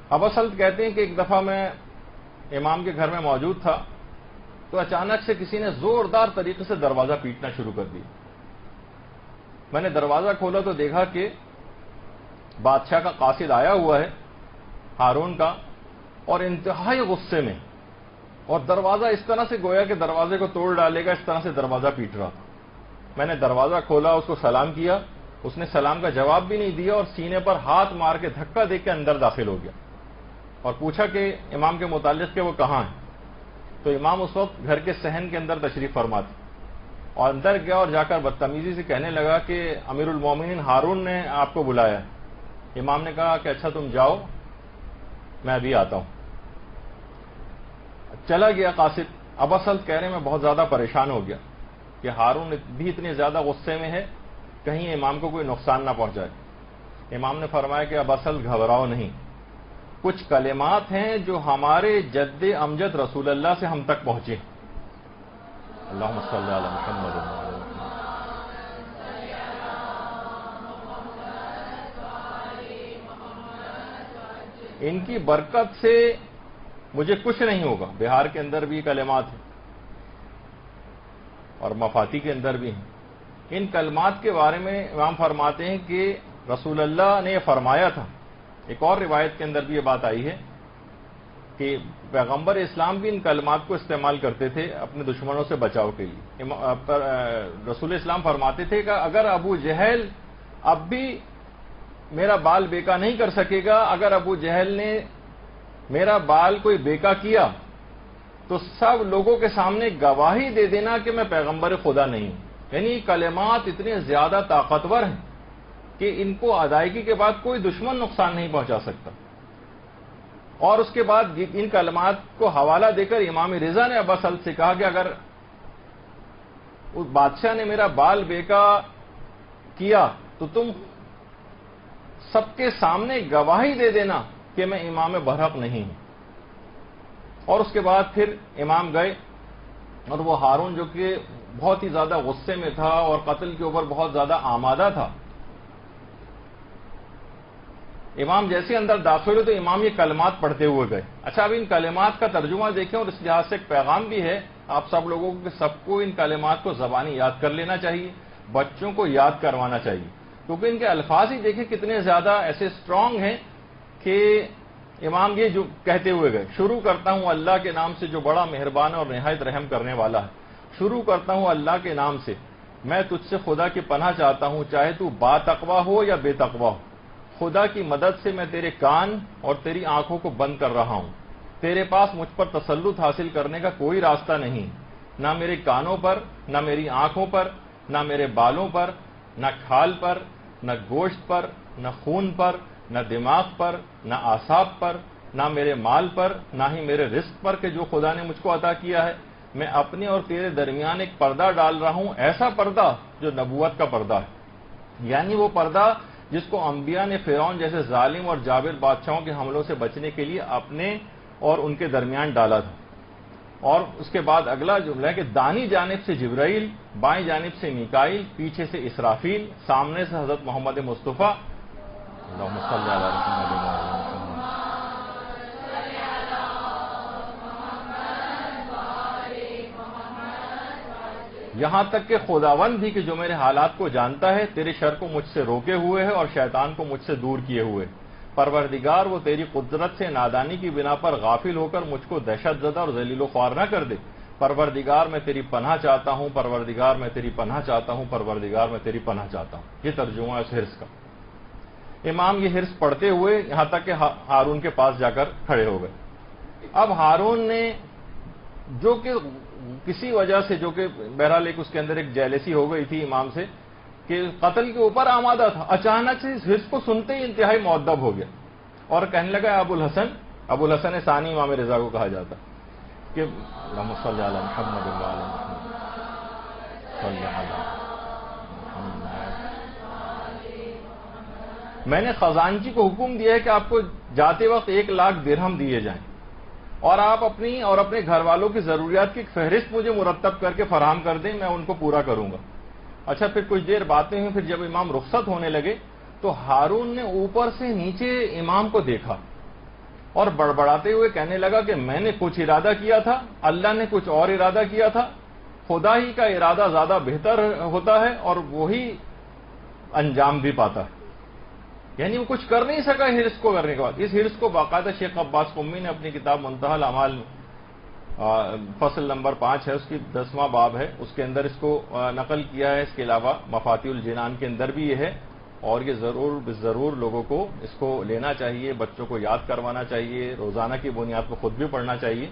ابا سلط کہتے ہیں کہ ایک دفعہ میں امام کے گھر میں موجود تھا تو اچانک سے کسی نے زوردار طریقے سے دروازہ پیٹنا شروع کر دیا. میں نے دروازہ کھولا تو دیکھا کہ بادشاہ کا قاصد آیا ہوا ہے ہارون کا، اور انتہائی غصے میں، اور دروازہ اس طرح سے گویا کہ دروازے کو توڑ ڈالے گا، اس طرح سے دروازہ پیٹ رہا تھا. میں نے دروازہ کھولا، اس کو سلام کیا، اس نے سلام کا جواب بھی نہیں دیا اور سینے پر ہاتھ مار کے دھکا دے کے اندر داخل ہو گیا اور پوچھا کہ امام کے متعلق کہ وہ کہاں ہیں. تو امام اس وقت گھر کے صحن کے اندر تشریف فرما تھے اور اندر گیا اور جا کر بدتمیزی سے کہنے لگا کہ امیر المومنین ہارون نے آپ کو بلایا. امام نے کہا کہ اچھا تم جاؤ، میں ابھی آتا ہوں. چلا گیا قاصد. ابا سلط کہہ رہے میں بہت زیادہ پریشان ہو گیا کہ ہارون بھی اتنے زیادہ غصے میں ہے، کہیں امام کو کوئی نقصان نہ پہنچائے. امام نے فرمایا کہ ابا سلط گھبراؤ نہیں، کچھ کلمات ہیں جو ہمارے جد امجد رسول اللہ سے ہم تک پہنچے. اللہم صلی علی محمد وعلی محمد. ان کی برکت سے مجھے کچھ نہیں ہوگا. بہار کے اندر بھی کلمات ہیں اور مفاتی کے اندر بھی ہیں. ان کلمات کے بارے میں امام فرماتے ہیں کہ رسول اللہ نے یہ فرمایا تھا. ایک اور روایت کے اندر بھی یہ بات آئی ہے کہ پیغمبر اسلام بھی ان کلمات کو استعمال کرتے تھے اپنے دشمنوں سے بچاؤ کے لیے. رسول اسلام فرماتے تھے کہ اگر ابو جہل اب بھی میرا بال بیکا نہیں کر سکے گا، اگر ابو جہل نے میرا بال کوئی بیکا کیا تو سب لوگوں کے سامنے گواہی دے دینا کہ میں پیغمبر خدا نہیں ہوں. یعنی کلمات اتنے زیادہ طاقتور ہیں کہ ان کو ادائیگی کے بعد کوئی دشمن نقصان نہیں پہنچا سکتا. اور اس کے بعد ان کلمات کو حوالہ دے کر امام رضا نے ابا سلط سے کہا کہ اگر اس بادشاہ نے میرا بال بیکا کیا تو تم سب کے سامنے گواہی دے دینا کہ میں امام برحق نہیں ہوں. اور اس کے بعد پھر امام گئے اور وہ ہارون جو کہ بہت ہی زیادہ غصے میں تھا اور قتل کے اوپر بہت زیادہ آمادہ تھا، امام جیسے اندر داخل ہوئے تو امام یہ کلمات پڑھتے ہوئے گئے. اچھا اب ان کلمات کا ترجمہ دیکھیں اور اس لحاظ سے ایک پیغام بھی ہے آپ سب لوگوں کو کہ سب کو ان کلمات کو زبانی یاد کر لینا چاہیے، بچوں کو یاد کروانا چاہیے، کیونکہ ان کے الفاظ ہی دیکھیں کتنے زیادہ ایسے سٹرونگ ہیں کہ امام یہ جو کہتے ہوئے گئے، شروع کرتا ہوں اللہ کے نام سے جو بڑا مہربان اور نہایت رحم کرنے والا ہے. شروع کرتا ہوں اللہ کے نام سے، میں تجھ سے خدا کی پناہ چاہتا ہوں، چاہے تو با تقویٰ ہو یا بے تقویٰ ہو. خدا کی مدد سے میں تیرے کان اور تیری آنکھوں کو بند کر رہا ہوں. تیرے پاس مجھ پر تسلط حاصل کرنے کا کوئی راستہ نہیں، نہ میرے کانوں پر، نہ میری آنکھوں پر، نہ میرے بالوں پر، نہ کھال پر، نہ گوشت پر، نہ خون پر، نہ دماغ پر، نہ اعصاب پر، نہ میرے مال پر، نہ ہی میرے رزق پر کہ جو خدا نے مجھ کو عطا کیا ہے. میں اپنے اور تیرے درمیان ایک پردہ ڈال رہا ہوں، ایسا پردہ جو نبوت کا پردہ ہے. یعنی وہ پردہ جس کو انبیاء نے فرعون جیسے ظالم اور جابر بادشاہوں کے حملوں سے بچنے کے لیے اپنے اور ان کے درمیان ڈالا تھا. اور اس کے بعد اگلا جملہ ہے کہ دانی جانب سے جبرائیل، بائیں جانب سے میکائیل، پیچھے سے اسرافیل، سامنے سے حضرت محمد مصطفیٰ. اللہم صلی علی محمد وعلی محمد. یہاں تک کہ خداوند بھی کہ جو میرے حالات کو جانتا ہے، تیرے شر کو مجھ سے روکے ہوئے ہے اور شیطان کو مجھ سے دور کیے ہوئے. پروردگار وہ تیری قدرت سے نادانی کی بنا پر غافل ہو کر مجھ کو دہشت زدہ اور ذلیل و خوار نہ کر دے. پروردگار میں تیری پناہ چاہتا ہوں، پروردگار میں تیری پناہ چاہتا ہوں، پروردگار میں تیری پناہ چاہتا ہوں. یہ ترجمہ ہے اس حرص کا. امام یہ حرص پڑھتے ہوئے یہاں تک کہ ہارون کے پاس جا کر کھڑے ہو گئے. اب ہارون نے جو کہ کسی وجہ سے، جو کہ بہرحال ایک اس کے اندر ایک جیلسی ہو گئی تھی امام سے کہ قتل کے اوپر آمادہ تھا، اچانک سے اس حرص کو سنتے ہی انتہائی مؤدب ہو گیا اور کہنے لگا ابو الحسن ثانی امام رضا کو کہا جاتا کہ اللہم صلی علی محمد وعلی محمد صلی علی محمد. میں نے خزانچی کو حکم دیا ہے کہ آپ کو جاتے وقت 1,00,000 درہم دیے جائیں اور آپ اپنی اور اپنے گھر والوں کی ضروریات کی ایک فہرست مجھے مرتب کر کے فراہم کر دیں، میں ان کو پورا کروں گا. اچھا پھر کچھ دیر باتیں ہوئیں. پھر جب امام رخصت ہونے لگے تو ہارون نے اوپر سے نیچے امام کو دیکھا اور بڑبڑاتے ہوئے کہنے لگا کہ میں نے کچھ ارادہ کیا تھا، اللہ نے کچھ اور ارادہ کیا تھا، خدا ہی کا ارادہ زیادہ بہتر ہوتا ہے اور وہی انجام بھی پاتا ہے۔ یعنی وہ کچھ کر نہیں سکا حرص کو کرنے کے بعد۔ اس حرص کو باقاعدہ شیخ عباس قمی نے اپنی کتاب منتہی الاعمال میں فصل نمبر 5 ہے، اس کی 10واں باب ہے، اس کے اندر اس کو نقل کیا ہے۔ اس کے علاوہ مفاتیح الجنان کے اندر بھی یہ ہے، اور یہ ضرور لوگوں کو اس کو لینا چاہیے، بچوں کو یاد کروانا چاہیے، روزانہ کی بنیاد پر خود بھی پڑھنا چاہیے۔